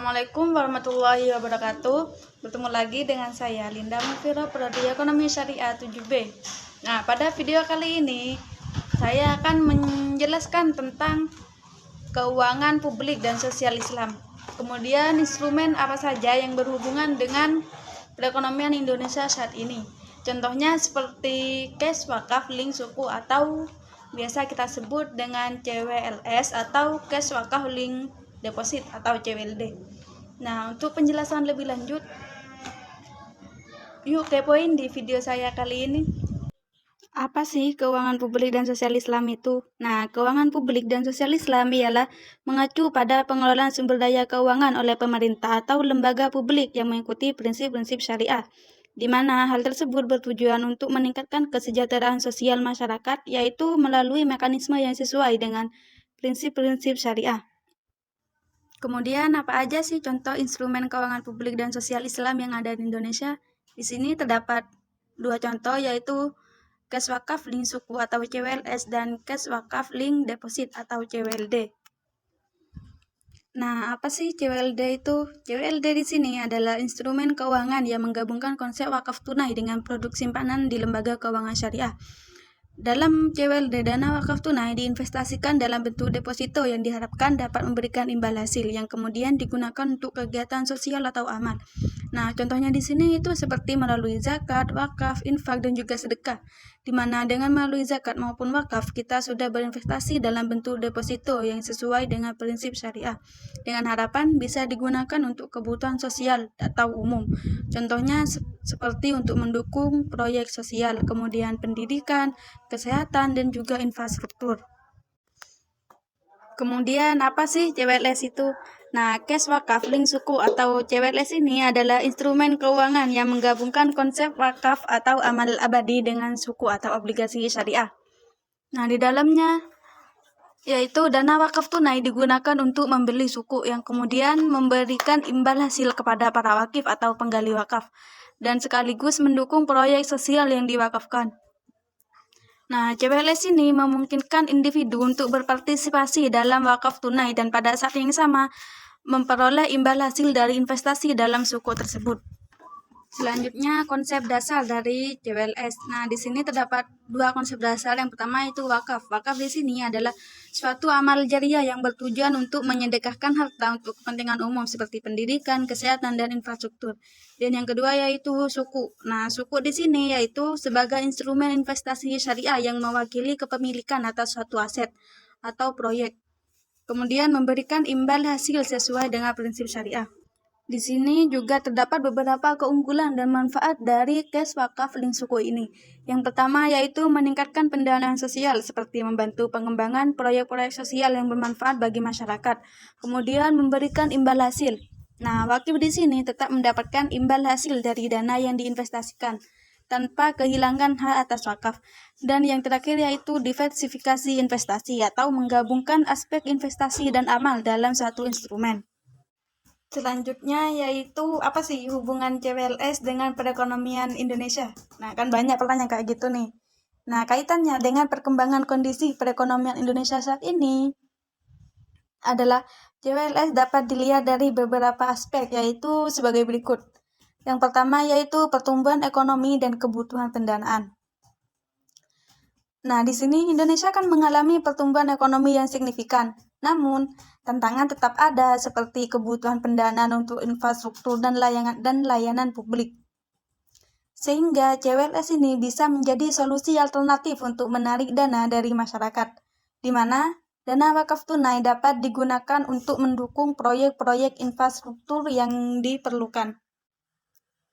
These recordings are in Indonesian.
Assalamualaikum warahmatullahi wabarakatuh. Bertemu lagi dengan saya Linda Mufira, Prodi Ekonomi Syariah 7B. Nah, pada video kali ini saya akan menjelaskan tentang keuangan publik dan sosial Islam. Kemudian instrumen apa saja yang berhubungan dengan perekonomian Indonesia saat ini. Contohnya seperti cash, wakaf, link, suku atau biasa kita sebut dengan CWLS atau cash, wakaf, link, deposit atau CWLD. Nah, untuk penjelasan lebih lanjut, yuk kepoin di video saya kali ini. Apa sih keuangan publik dan sosial Islam itu? Nah, keuangan publik dan sosial Islam ialah mengacu pada pengelolaan sumber daya keuangan oleh pemerintah atau lembaga publik yang mengikuti prinsip-prinsip syariah, di mana hal tersebut bertujuan untuk meningkatkan kesejahteraan sosial masyarakat, yaitu melalui mekanisme yang sesuai dengan prinsip-prinsip syariah. Kemudian apa aja sih contoh instrumen keuangan publik dan sosial Islam yang ada di Indonesia? Di sini terdapat dua contoh, yaitu cash wakaf link suku atau CWLS dan cash wakaf link deposit atau CWLD. Nah, apa sih CWLD itu? CWLD di sini adalah instrumen keuangan yang menggabungkan konsep wakaf tunai dengan produk simpanan di lembaga keuangan syariah. Dalam CWLD, dana wakaf tunai diinvestasikan dalam bentuk deposito yang diharapkan dapat memberikan imbal hasil yang kemudian digunakan untuk kegiatan sosial atau amal. Nah, contohnya di sini itu seperti melalui zakat, wakaf, infak, dan juga sedekah, di mana dengan melalui zakat maupun wakaf kita sudah berinvestasi dalam bentuk deposito yang sesuai dengan prinsip syariah, dengan harapan bisa digunakan untuk kebutuhan sosial atau umum. Contohnya seperti untuk mendukung proyek sosial, kemudian pendidikan, kesehatan, dan juga infrastruktur. Kemudian apa sih CWLS itu? Nah, cash wakaf link suku atau CWLS ini adalah instrumen keuangan yang menggabungkan konsep wakaf atau amal abadi dengan suku atau obligasi syariah. Nah, di dalamnya yaitu dana wakaf tunai digunakan untuk membeli suku yang kemudian memberikan imbal hasil kepada para wakif atau penggali wakaf dan sekaligus mendukung proyek sosial yang diwakafkan. Nah, CWLS ini memungkinkan individu untuk berpartisipasi dalam wakaf tunai dan pada saat yang sama memperoleh imbal hasil dari investasi dalam suku tersebut. Selanjutnya, konsep dasar dari CWLS. Nah, di sini terdapat dua konsep dasar. Yang pertama itu wakaf. Wakaf di sini adalah suatu amal jariah yang bertujuan untuk menyedekahkan harta untuk kepentingan umum seperti pendidikan, kesehatan, dan infrastruktur. Dan yang kedua yaitu suku. Nah, suku di sini yaitu sebagai instrumen investasi syariah yang mewakili kepemilikan atas suatu aset atau proyek, kemudian memberikan imbal hasil sesuai dengan prinsip syariah. Di sini juga terdapat beberapa keunggulan dan manfaat dari cash wakaf link suku ini. Yang pertama yaitu meningkatkan pendanaan sosial seperti membantu pengembangan proyek-proyek sosial yang bermanfaat bagi masyarakat, kemudian memberikan imbal hasil. Nah, wakif di sini tetap mendapatkan imbal hasil dari dana yang diinvestasikan tanpa kehilangan hak atas wakaf. Dan yang terakhir yaitu diversifikasi investasi atau menggabungkan aspek investasi dan amal dalam satu instrumen. Selanjutnya yaitu apa sih hubungan CWLS dengan perekonomian Indonesia? Nah, kan banyak pertanyaan kayak gitu nih. Nah, kaitannya dengan perkembangan kondisi perekonomian Indonesia saat ini adalah CWLS dapat dilihat dari beberapa aspek, yaitu sebagai berikut. Yang pertama yaitu pertumbuhan ekonomi dan kebutuhan pendanaan. Nah, di sini Indonesia kan mengalami pertumbuhan ekonomi yang signifikan. Namun, tantangan tetap ada seperti kebutuhan pendanaan untuk infrastruktur dan layanan publik. Sehingga CWLS ini bisa menjadi solusi alternatif untuk menarik dana dari masyarakat, di mana dana wakaf tunai dapat digunakan untuk mendukung proyek-proyek infrastruktur yang diperlukan.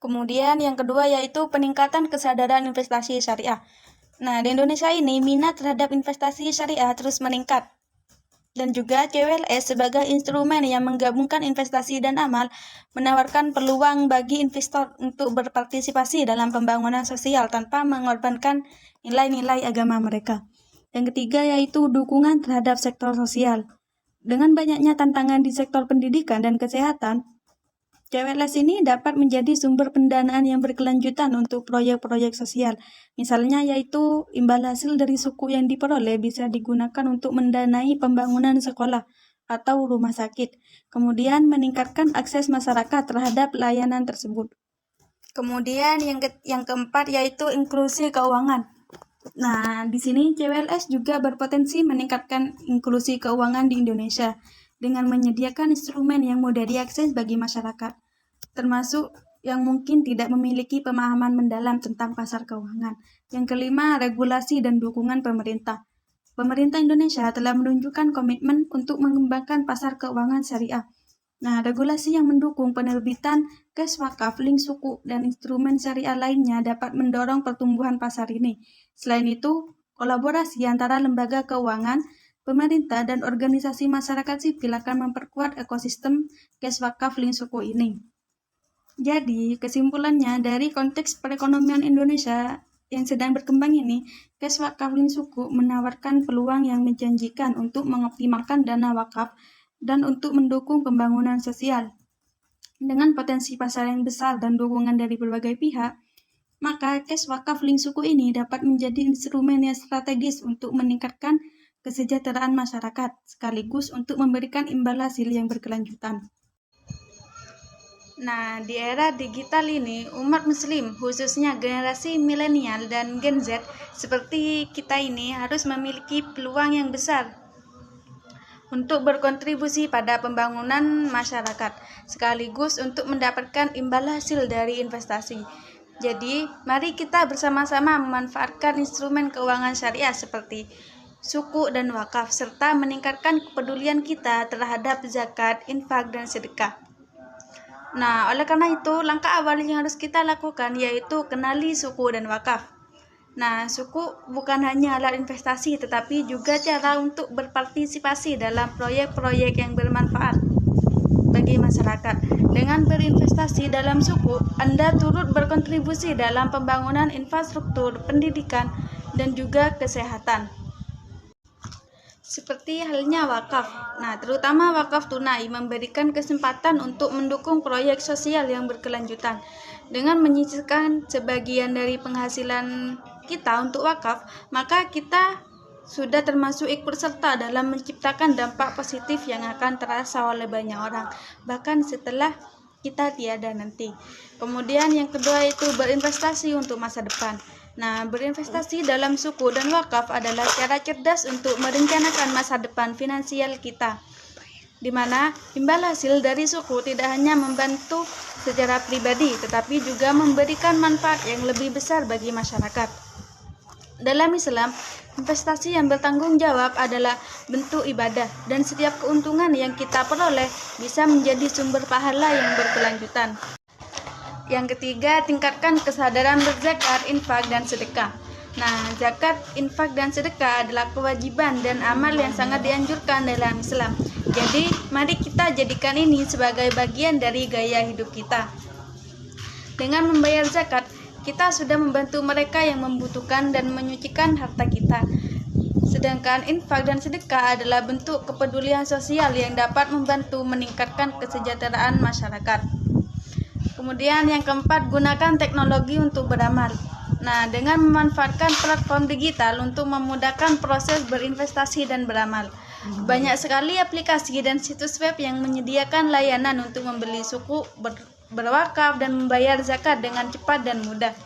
Kemudian yang kedua yaitu peningkatan kesadaran investasi syariah. Nah, di Indonesia ini minat terhadap investasi syariah terus meningkat. Dan juga CWLS sebagai instrumen yang menggabungkan investasi dan amal menawarkan peluang bagi investor untuk berpartisipasi dalam pembangunan sosial tanpa mengorbankan nilai-nilai agama mereka. Yang ketiga yaitu dukungan terhadap sektor sosial. Dengan banyaknya tantangan di sektor pendidikan dan kesehatan, CWLS ini dapat menjadi sumber pendanaan yang berkelanjutan untuk proyek-proyek sosial. Misalnya yaitu imbal hasil dari suku yang diperoleh bisa digunakan untuk mendanai pembangunan sekolah atau rumah sakit. Kemudian meningkatkan akses masyarakat terhadap layanan tersebut. Kemudian yang keempat yaitu inklusi keuangan. Nah, di sini CWLS juga berpotensi meningkatkan inklusi keuangan di Indonesia dengan menyediakan instrumen yang mudah diakses bagi masyarakat, termasuk yang mungkin tidak memiliki pemahaman mendalam tentang pasar keuangan. Yang kelima, regulasi dan dukungan pemerintah. Pemerintah Indonesia telah menunjukkan komitmen untuk mengembangkan pasar keuangan syariah. Nah, regulasi yang mendukung penerbitan cash wakaf, link suku, dan instrumen syariah lainnya dapat mendorong pertumbuhan pasar ini. Selain itu, kolaborasi antara lembaga keuangan, pemerintah, dan organisasi masyarakat sipil akan memperkuat ekosistem cash wakaf, link suku ini. Jadi, kesimpulannya dari konteks perekonomian Indonesia yang sedang berkembang ini, cash wakaf, link suku menawarkan peluang yang menjanjikan untuk mengoptimalkan dana wakaf dan untuk mendukung pembangunan sosial. Dengan potensi pasar yang besar dan dukungan dari berbagai pihak, maka cash wakaf link suku ini dapat menjadi instrumen yang strategis untuk meningkatkan kesejahteraan masyarakat, sekaligus untuk memberikan imbal hasil yang berkelanjutan. Nah, di era digital ini, umat muslim, khususnya generasi milenial dan Gen Z, seperti kita ini harus memiliki peluang yang besar untuk berkontribusi pada pembangunan masyarakat, sekaligus untuk mendapatkan imbal hasil dari investasi. Jadi, mari kita bersama-sama memanfaatkan instrumen keuangan syariah seperti suku dan wakaf, serta meningkatkan kepedulian kita terhadap zakat, infak, dan sedekah. Nah, oleh karena itu, langkah awal yang harus kita lakukan yaitu kenali suku dan wakaf. Nah, suku bukan hanya alat investasi, tetapi juga cara untuk berpartisipasi dalam proyek-proyek yang bermanfaat bagi masyarakat. Dengan berinvestasi dalam suku, Anda turut berkontribusi dalam pembangunan infrastruktur, pendidikan, dan juga kesehatan. Seperti halnya wakaf. Nah, terutama wakaf tunai memberikan kesempatan untuk mendukung proyek sosial yang berkelanjutan. Dengan menyisihkan sebagian dari penghasilan kita untuk wakaf, maka kita sudah termasuk ikut serta dalam menciptakan dampak positif yang akan terasa oleh banyak orang, bahkan setelah kita tiada nanti. Kemudian yang kedua itu berinvestasi untuk masa depan. Nah, berinvestasi dalam suku dan wakaf adalah cara cerdas untuk merencanakan masa depan finansial kita, di mana imbal hasil dari suku tidak hanya membantu secara pribadi, tetapi juga memberikan manfaat yang lebih besar bagi masyarakat. Dalam Islam, investasi yang bertanggung jawab adalah bentuk ibadah, dan setiap keuntungan yang kita peroleh bisa menjadi sumber pahala yang berkelanjutan. Yang ketiga, tingkatkan kesadaran berzakat, infak, dan sedekah. Nah, zakat, infak, dan sedekah adalah kewajiban dan amal yang sangat dianjurkan dalam Islam. Jadi, mari kita jadikan ini sebagai bagian dari gaya hidup kita. Dengan membayar zakat, kita sudah membantu mereka yang membutuhkan dan menyucikan harta kita. Sedangkan infak dan sedekah adalah bentuk kepedulian sosial yang dapat membantu meningkatkan kesejahteraan masyarakat. Kemudian yang keempat, gunakan teknologi untuk beramal. Nah, dengan memanfaatkan platform digital untuk memudahkan proses berinvestasi dan beramal. Banyak sekali aplikasi dan situs web yang menyediakan layanan untuk membeli suku, berwakaf, dan membayar zakat dengan cepat dan mudah.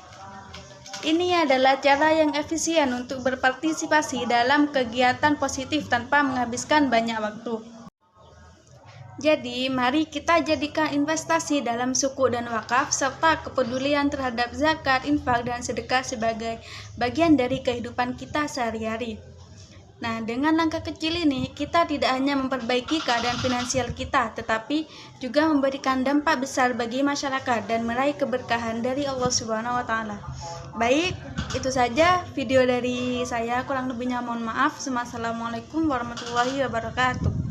Ini adalah cara yang efisien untuk berpartisipasi dalam kegiatan positif tanpa menghabiskan banyak waktu. Jadi, mari kita jadikan investasi dalam suku dan wakaf serta kepedulian terhadap zakat, infak, dan sedekah sebagai bagian dari kehidupan kita sehari-hari. Nah, dengan langkah kecil ini, kita tidak hanya memperbaiki keadaan finansial kita, tetapi juga memberikan dampak besar bagi masyarakat dan meraih keberkahan dari Allah Subhanahu wa Ta'ala. Baik, itu saja video dari saya. Kurang lebihnya mohon maaf. Assalamualaikum warahmatullahi wabarakatuh.